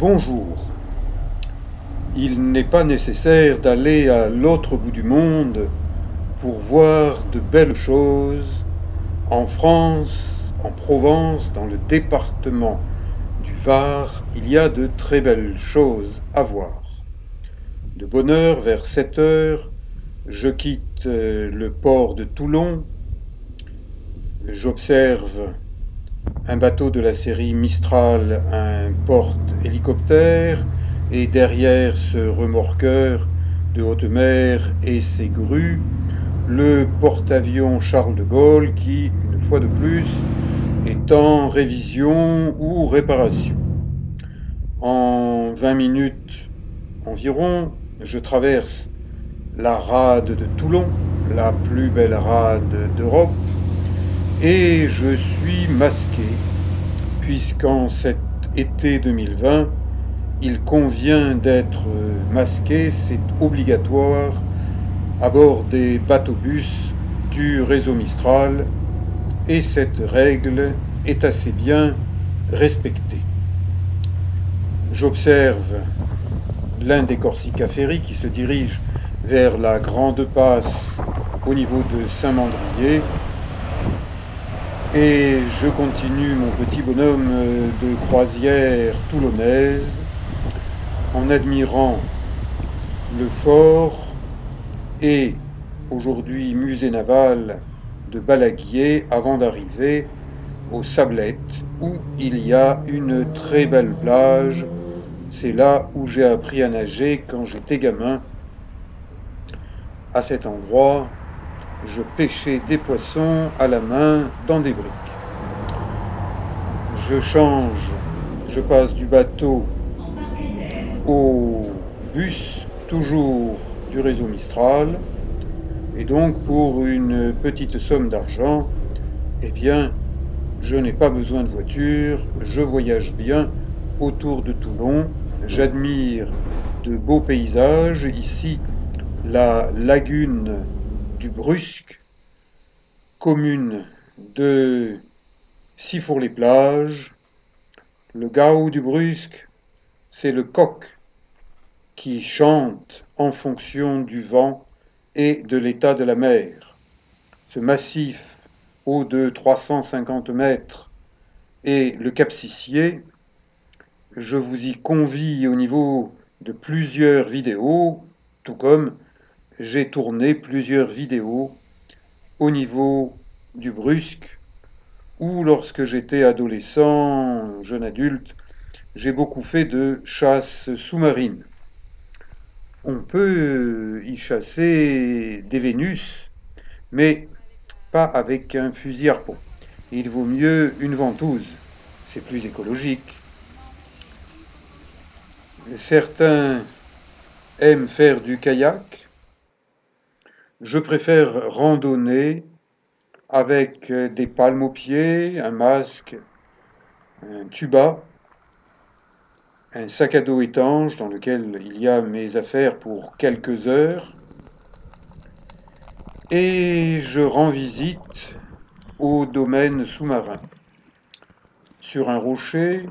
Bonjour. Il n'est pas nécessaire d'aller à l'autre bout du monde pour voir de belles choses. En France, en Provence, dans le département du Var, il y a de très belles choses à voir. De bonne heure, vers 7 heures, je quitte le port de Toulon. J'observe un bateau de la série Mistral, un porte-hélicoptère, et derrière ce remorqueur de haute mer et ses grues, le porte-avions Charles de Gaulle qui, une fois de plus, est en révision ou réparation. En 20 minutes environ, je traverse la rade de Toulon, la plus belle rade d'Europe, et je suis masqué puisqu'en cet été 2020, il convient d'être masqué, c'est obligatoire à bord des bateaux-bus du réseau Mistral, et cette règle est assez bien respectée. J'observe l'un des Corsica Ferry qui se dirige vers la Grande Passe au niveau de Saint-Mandrier, et je continue mon petit bonhomme de croisière toulonnaise en admirant le fort et aujourd'hui musée naval de Balaguier avant d'arriver aux Sablettes où il y a une très belle plage. C'est là où j'ai appris à nager quand j'étais gamin. À cet endroit, je pêchais des poissons à la main dans des briques. Je change, je passe du bateau au bus, toujours du réseau Mistral, et donc pour une petite somme d'argent, eh bien, je n'ai pas besoin de voiture, je voyage bien autour de Toulon, j'admire de beaux paysages, ici la lagune du Brusque, commune de Sifour-les-Plages, le Gao du Brusque, c'est le coq qui chante en fonction du vent et de l'état de la mer. Ce massif haut de 350 mètres est le Cap Sissier. Je vous y convie au niveau de plusieurs vidéos, tout comme j'ai tourné plusieurs vidéos au niveau du Brusque, où lorsque j'étais adolescent, jeune adulte, j'ai beaucoup fait de chasse sous-marine. On peut y chasser des Vénus, mais pas avec un fusil harpon. Il vaut mieux une ventouse, c'est plus écologique. Certains aiment faire du kayak. Je préfère randonner avec des palmes aux pieds, un masque, un tuba, un sac à dos étanche dans lequel il y a mes affaires pour quelques heures, et je rends visite au domaine sous-marin. Sur un rocher,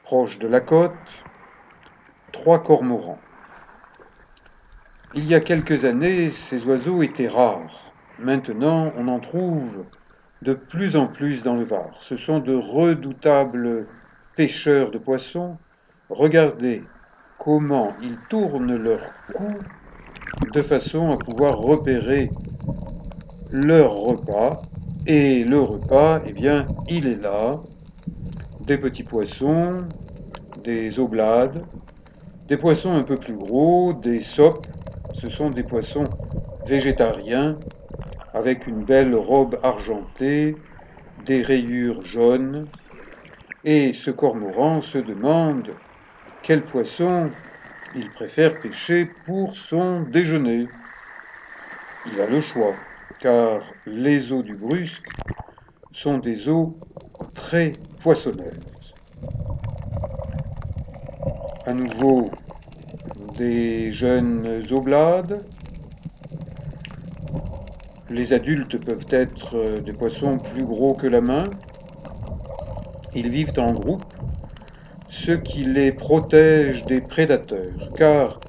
proche de la côte, 3 cormorans. Il y a quelques années, ces oiseaux étaient rares. Maintenant, on en trouve de plus en plus dans le Var. Ce sont de redoutables pêcheurs de poissons. Regardez comment ils tournent leur cou de façon à pouvoir repérer leur repas. Et le repas, eh bien, il est là. Des petits poissons, des oblades, des poissons un peu plus gros, des sopes. Ce sont des poissons végétariens avec une belle robe argentée, des rayures jaunes. Et ce cormoran se demande quel poisson il préfère pêcher pour son déjeuner. Il a le choix, car les eaux du Brusque sont des eaux très poissonneuses. À nouveau, des jeunes oblades. Les adultes peuvent être des poissons plus gros que la main. Ils vivent en groupe. ce qui les protège des prédateurs, car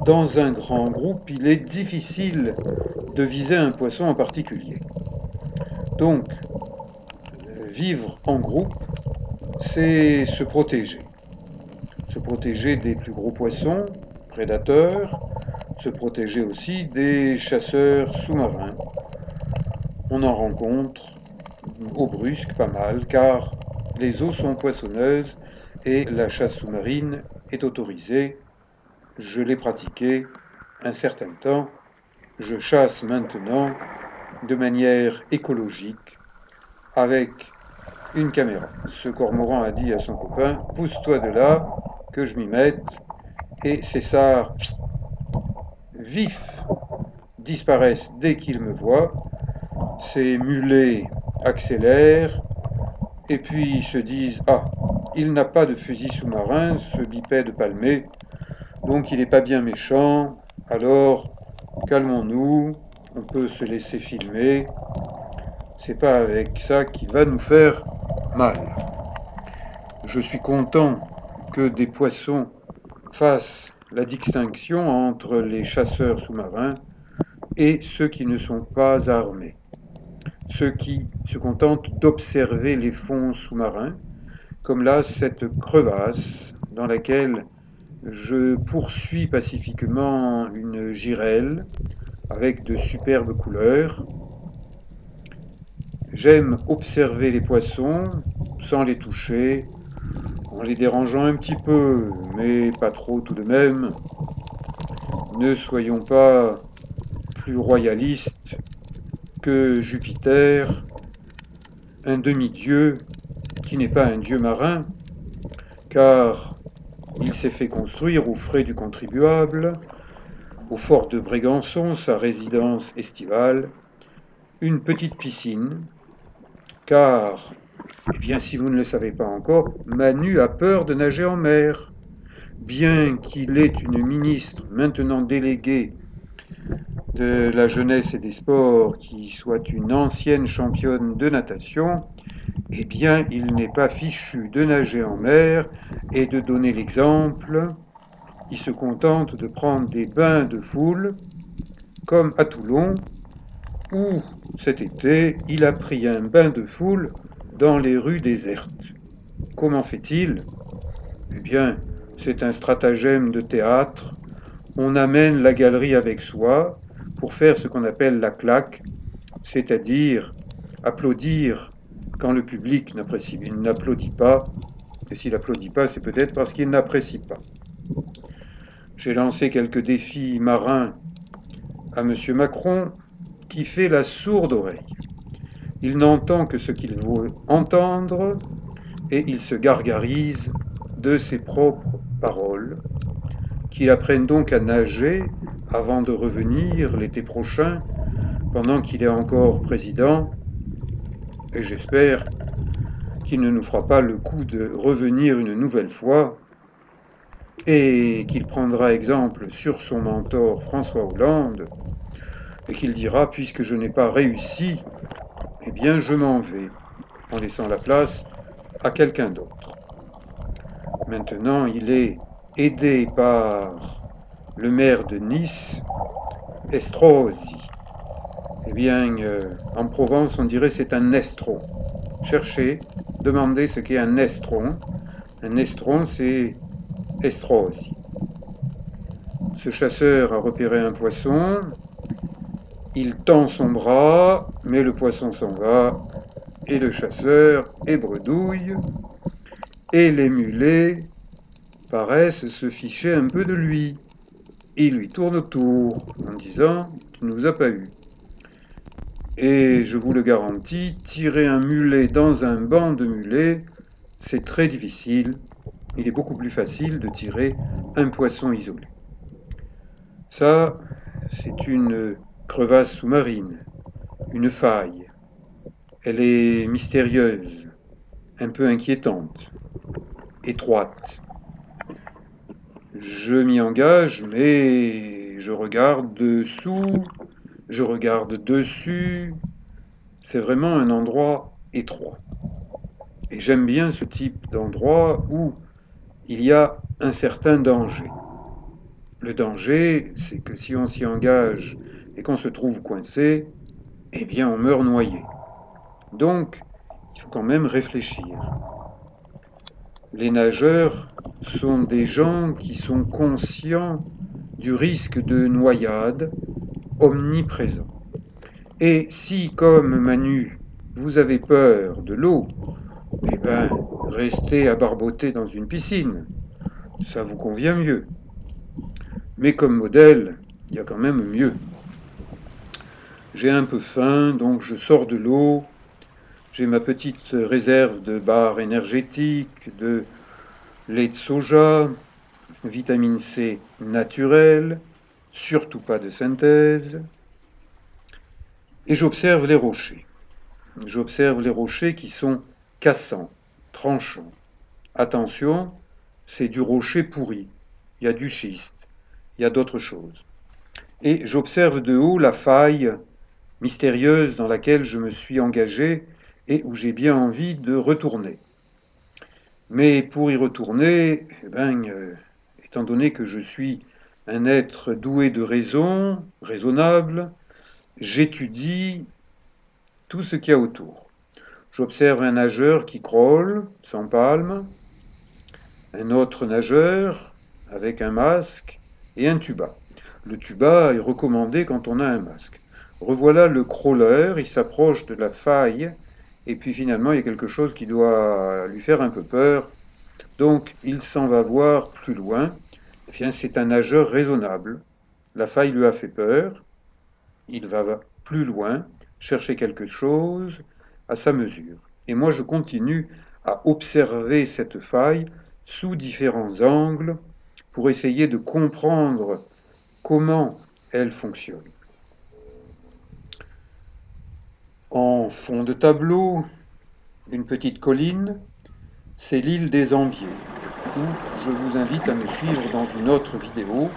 dans un grand groupe, il est difficile de viser un poisson en particulier. Donc, vivre en groupe, c'est se protéger. Se protéger des plus gros poissons, prédateurs, se protéger aussi des chasseurs sous-marins. On en rencontre au brusque pas mal, car les eaux sont poissonneuses et la chasse sous-marine est autorisée. Je l'ai pratiquée un certain temps. Je chasse maintenant de manière écologique avec une caméra. Ce cormoran a dit à son copain, pousse-toi de là, que je m'y mette, et ces sards vifs disparaissent dès qu'ils me voient. Ces mulets accélèrent, et puis se disent, ah, il n'a pas de fusil sous-marin, ce bipède palmé, donc il n'est pas bien méchant, alors calmons-nous, on peut se laisser filmer, c'est pas avec ça qui va nous faire mal. Je suis content que des poissons fassent la distinction entre les chasseurs sous-marins et ceux qui ne sont pas armés. Ceux qui se contentent d'observer les fonds sous-marins, comme là cette crevasse dans laquelle je poursuis pacifiquement une girelle avec de superbes couleurs. J'aime observer les poissons sans les toucher, en les dérangeant un petit peu, mais pas trop tout de même. Ne soyons pas plus royalistes que Jupiter, un demi-dieu qui n'est pas un dieu marin, car il s'est fait construire aux frais du contribuable, au fort de Brégançon, sa résidence estivale, une petite piscine, car, eh bien si vous ne le savez pas encore, Manu a peur de nager en mer. Bien qu'il ait une ministre maintenant déléguée de la jeunesse et des sports qui soit une ancienne championne de natation, eh bien il n'est pas fichu de nager en mer et de donner l'exemple. Il se contente de prendre des bains de foule, comme à Toulon, où cet été il a pris un bain de foule dans les rues désertes. Comment fait-il? Eh bien, c'est un stratagème de théâtre. On amène la galerie avec soi pour faire ce qu'on appelle la claque, c'est-à-dire applaudir quand le public n'applaudit pas. Et s'il n'applaudit pas, c'est peut-être parce qu'il n'apprécie pas. J'ai lancé quelques défis marins à M. Macron, qui fait la sourde oreille. Il n'entend que ce qu'il veut entendre, et il se gargarise de ses propres paroles, qu'il apprenne donc à nager avant de revenir l'été prochain, pendant qu'il est encore président, et j'espère qu'il ne nous fera pas le coup de revenir une nouvelle fois, et qu'il prendra exemple sur son mentor François Hollande, et qu'il dira, puisque je n'ai pas réussi, eh bien je m'en vais, en laissant la place à quelqu'un d'autre. Maintenant, il est aidé par le maire de Nice, Estrosi. Eh bien, en Provence, on dirait c'est un estron. Cherchez, demandez ce qu'est un estron. Un estron, c'est Estrosi. Ce chasseur a repéré un poisson. Il tend son bras, mais le poisson s'en va. Et le chasseur ébredouille. Et les mulets paraissent se ficher un peu de lui. Il lui tourne autour en disant « Tu ne nous as pas eu ». Et je vous le garantis, tirer un mulet dans un banc de mulets, c'est très difficile. Il est beaucoup plus facile de tirer un poisson isolé. Ça, c'est une crevasse sous-marine, une faille. Elle est mystérieuse, un peu inquiétante, étroite. Je m'y engage, mais je regarde dessous, je regarde dessus. C'est vraiment un endroit étroit. Et j'aime bien ce type d'endroit où il y a un certain danger. Le danger, c'est que si on s'y engage et qu'on se trouve coincé, eh bien on meurt noyé. Donc, il faut quand même réfléchir. Les nageurs sont des gens qui sont conscients du risque de noyade omniprésent. Et si, comme Manu, vous avez peur de l'eau, eh ben, restez à barboter dans une piscine. Ça vous convient mieux. Mais comme modèle, il y a quand même mieux. J'ai un peu faim, donc je sors de l'eau. J'ai ma petite réserve de barres énergétiques, de lait de soja, vitamine C naturelle, surtout pas de synthèse. Et j'observe les rochers. J'observe les rochers qui sont cassants, tranchants. Attention, c'est du rocher pourri. Il y a du schiste, il y a d'autres choses. Et j'observe de haut la faille mystérieuse dans laquelle je me suis engagé et où j'ai bien envie de retourner. Mais pour y retourner, étant donné que je suis un être doué de raison, raisonnable, j'étudie tout ce qu'il y a autour. J'observe un nageur qui crawl, sans palme, un autre nageur avec un masque et un tuba. Le tuba est recommandé quand on a un masque. Revoilà le crawler, il s'approche de la faille, et puis finalement il y a quelque chose qui doit lui faire un peu peur, donc il s'en va voir plus loin. Eh bien, c'est un nageur raisonnable. La faille lui a fait peur, il va plus loin, chercher quelque chose à sa mesure. Et moi, je continue à observer cette faille sous différents angles pour essayer de comprendre comment elle fonctionne. En fond de tableau, une petite colline, c'est l'île des Ambiers, où je vous invite à me suivre dans une autre vidéo